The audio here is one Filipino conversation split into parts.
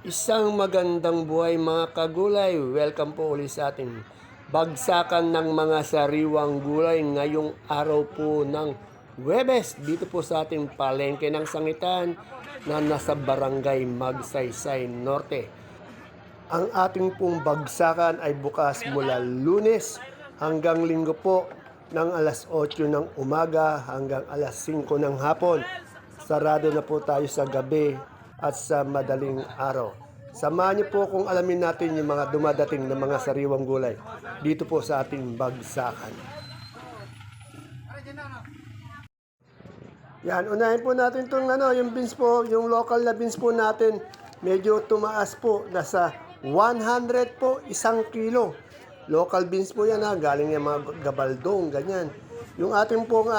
Isang magandang buhay mga kagulay. Welcome po ulit sa ating bagsakan ng mga sariwang gulay ngayong araw po ng Huwebes dito po sa ating palengke ng sangitan na nasa barangay Magsaysay Norte. Ang ating pong bagsakan ay bukas mula Lunes hanggang Linggo po ng alas 8 ng umaga hanggang alas 5 ng hapon. Sarado na po tayo sa gabi at sa madaling araw. Samahan niyo po kung alamin natin yung mga dumadating na mga sariwang gulay dito po sa ating bagsakan. Yan, unahin po natin itong yung beans po, yung local na beans po natin, medyo tumaas po, nasa 100 po, 1 kilo. Local beans po yan galing yung mga gabaldong, ganyan. Yung ating pong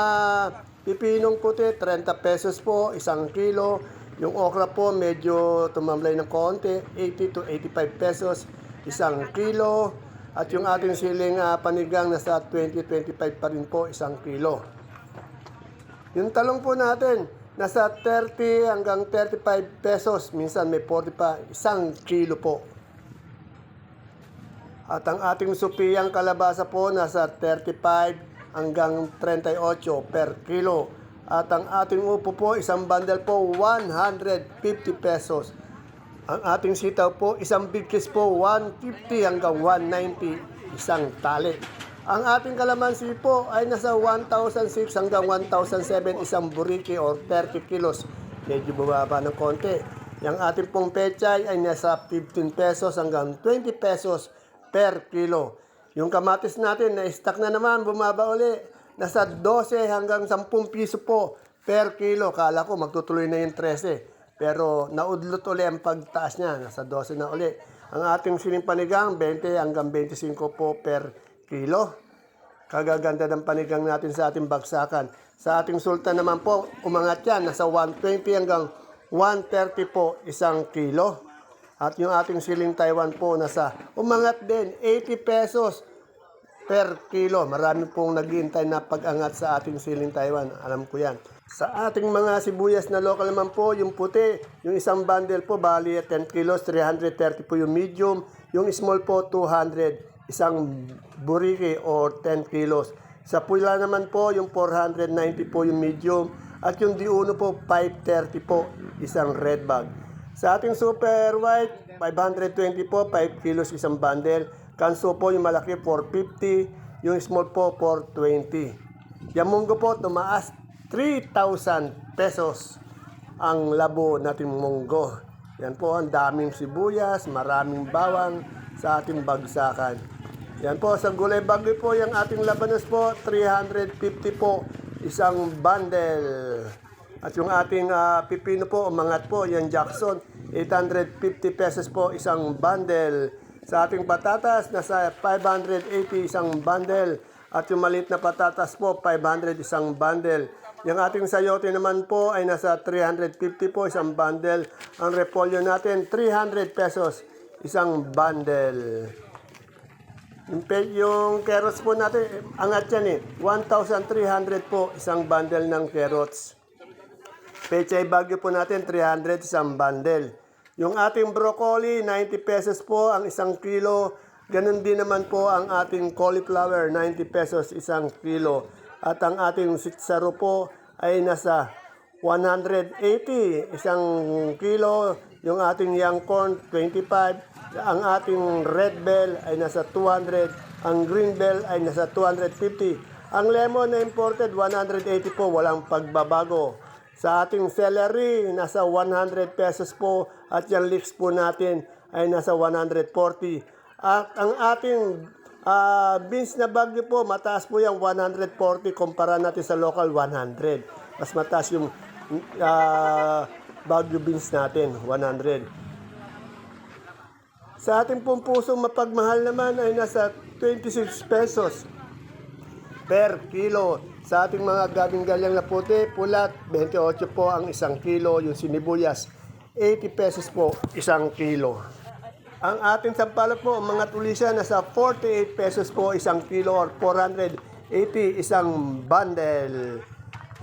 pipinong puti, 30 pesos po, 1 kilo. Yung okra po, medyo tumamlay ng konti, 80 to 85 pesos, 1 kilo. At yung ating siling panigang, nasa 20-25 pa rin po, 1 kilo. Yung talong po natin, nasa 30 hanggang 35 pesos. Minsan may 40 pa, 1 kilo po. At ang ating supiyang kalabasa po, nasa 35 hanggang 38 per kilo. At ang ating upo po, isang bundle po, 150 pesos. Ang ating sitaw po, isang big kiss po, 150 hanggang 190, isang tali. Ang ating kalamansi po ay nasa 1,006 hanggang 1,007 isang buriki or 30 kilos. Medyo bumaba ng konti. Yung ating pong pechay ay nasa 15 pesos hanggang 20 pesos per kilo. Yung kamatis natin na stock na naman, bumaba uli. Nasa 12 hanggang 10 piso po per kilo. Kala ko magtutuloy na yung 13. Pero naudlot uli ang pagtaas niya. Nasa 12 na uli. Ang ating siling panigang, 20 hanggang 25 po per kilo. Kagaganda ng panigang natin sa ating bagsakan. Sa ating sultan naman po, umangat yan. Nasa 120 hanggang 130 po 1 kilo. At yung ating siling Taiwan po, nasa umangat din 80 pesos per kilo. Marami pong naghihintay na pag-angat sa ating siling Taiwan. Alam ko yan. Sa ating mga sibuyas na local naman po, yung puti, yung isang bundle po, bali 10 kilos, 330 po yung medium. Yung small po, 200. Isang buriki or 10 kilos. Sa pula naman po, yung 490 po yung medium. At yung D1 po, 530 po, isang red bag. Sa ating super white, 520 po, 5 kilos isang bundle. Kanso po yung malaki, 450. Yung small po, 420. Yung munggo po, tumaas 3,000 pesos ang labo nating munggo. Yan po, ang daming sibuyas, maraming bawang sa ating bagsakan. Yan po, sa gulay bagyo po, yung ating labanos po, 350 po, isang bundle. At yung ating pipino po, umangat po, yung Jackson, 850 pesos po, isang bundle. Sa ating patatas, nasa 580 isang bundle. At yung maliit na patatas po, 500 isang bundle. Yung ating sayote naman po ay nasa 350 po, isang bundle. Ang repolyo natin, 300 pesos, isang bundle. Yung carrots po natin, angat yan 1,300 po, isang bundle ng carrots. Pechay bagyo po natin, 300 isang bundle. Yung ating broccoli, 90 pesos po ang 1 kilo. Ganun din naman po ang ating cauliflower, 90 pesos isang kilo. At ang ating sitsaro po ay nasa 180 isang kilo. Yung ating young corn, 25. Ang ating red bell ay nasa 200. Ang green bell ay nasa 250. Ang lemon na imported, 180 po, walang pagbabago. Sa ating celery, nasa 100 pesos po. At yung leeks po natin ay nasa 140. At ang ating beans na bagyo po, mataas po yung 140 kumpara natin sa local 100. Mas mataas yung bagyo beans natin, 100. Sa ating pong pusong mapagmahal naman ay nasa 26 pesos per kilo. Sa ating mga gabing-galyang na puti, pulat, 28 po ang 1 kilo. Yung sinibuyas, 80 pesos po 1 kilo. Ang ating sampalok po, mga tulisya, nasa 48 pesos po 1 kilo or 480 isang bundle.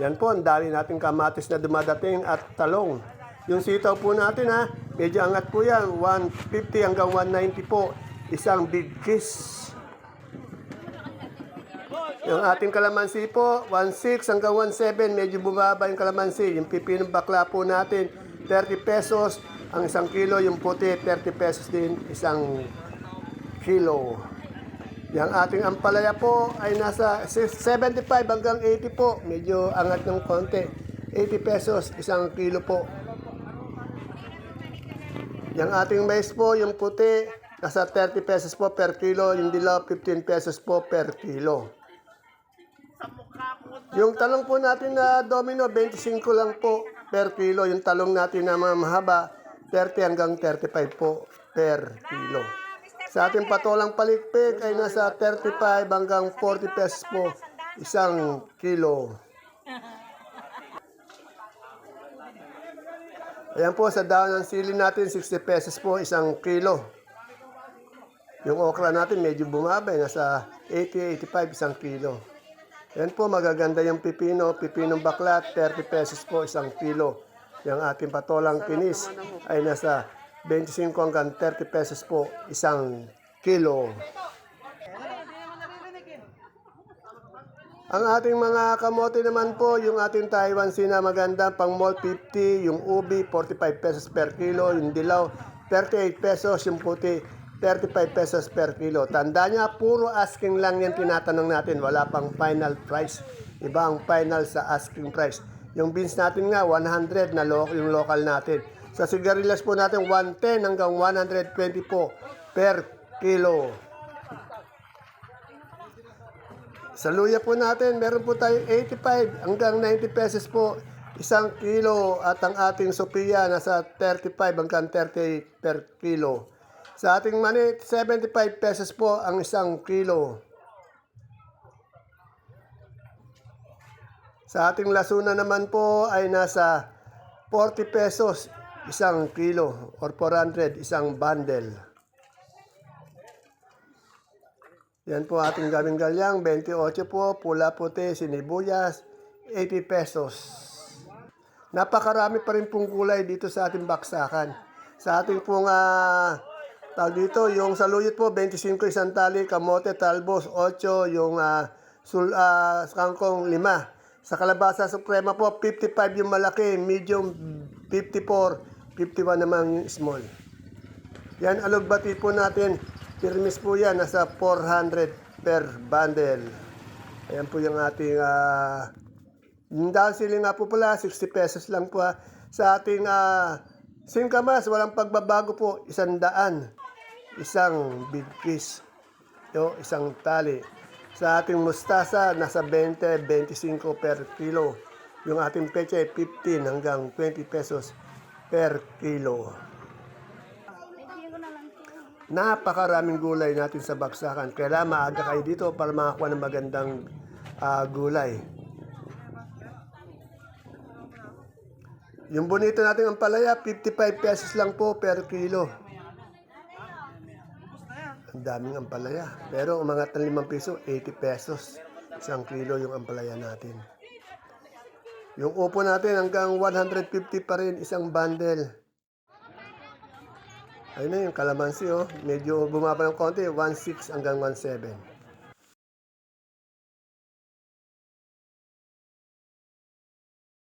Yan po, ang dami nating kamatis na dumadating at talong. Yung sitaw po natin Medyo angat po yan, 150 hanggang 190 po, isang big kiss. Yung ating kalamansi po, 1.6 hanggang 1.7, medyo bumaba yung kalamansi. Yung pipinong bakla po natin, 30 pesos ang isang kilo. Yung puti, 30 pesos din isang kilo. Yung ating ampalaya po ay nasa 75 hanggang 80 po. Medyo angat ng konti. 80 pesos isang kilo po. Yung ating mais po, yung puti, nasa 30 pesos po per kilo. Yung dilaw, 15 pesos po per kilo. Yung talong po natin na domino, 25 lang po per kilo. Yung talong natin na mahaba, 30 hanggang 35 po per kilo. Sa ating patolang palikpik ay nasa 35 hanggang 40 pesos po isang kilo. Ayan po, sa dahon ng sili natin, 60 pesos po isang kilo. Yung okra natin medyo bumaba, nasa 80-85 isang kilo. Yan po, magaganda yung pipino. Pipinong baklat, 30 pesos po isang kilo. Yung ating patolang kinis ay nasa 25 hanggang 30 pesos po isang kilo. Ang ating mga kamote naman po, yung ating Taiwan Sea na maganda, pang mall 50, yung ubi 45 pesos per kilo, yung dilaw 38 pesos, yung puti 35 pesos per kilo. Tanda niya, puro asking lang yan tinatanong natin. Wala pang final price. Iba ang final sa asking price. Yung beans natin nga, 100 na yung local natin. Sa sigarilyas po natin, 110 hanggang 120 po per kilo. Sa luya po natin, meron po tayong 85 hanggang 90 pesos po isang kilo. At ang ating Sophia, nasa 35 hanggang 30 per kilo. Sa ating mani, 75 pesos po ang isang kilo. Sa ating lasuna naman po ay nasa 40 pesos isang kilo or 400 isang bundle. Yan po ating gabing galyang, 28 po, pula puti, sinibuyas, 80 pesos. Napakarami pa rin pong gulay dito sa ating baksakan. Sa ating pong tawag dito, yung saluyot po, 25 isang tali, kamote, talbos, 8, yung kangkong 5. Sa kalabasa suprema po, 55 yung malaki, medium 54, 51 naman yung small. Yan, alugbati po natin, pirmis po yan, nasa 400 per bundle. Ayan po yung ating, yung dahon sili nga po pala, 60 pesos lang po. Sa ating singkamas, walang pagbabago po, 100. Isang big piece, isang tali. Sa ating mustasa, nasa 20-25 per kilo. Yung ating peche, 15 hanggang 20 pesos per kilo. Napakaraming gulay natin sa baksakan. Kaya maaga kayo dito para makakuha ng magandang gulay. Yung bonito natin ang palaya, 55 pesos lang po per kilo. Ang daming ampalaya. Pero umangat ng 5 piso, 80 pesos. Isang kilo yung ampalaya natin. Yung upo natin hanggang 150 pa rin isang bundle. Ayun na yung kalamansi, oh. Medyo bumaba ng konti, 1.6 hanggang 1.7.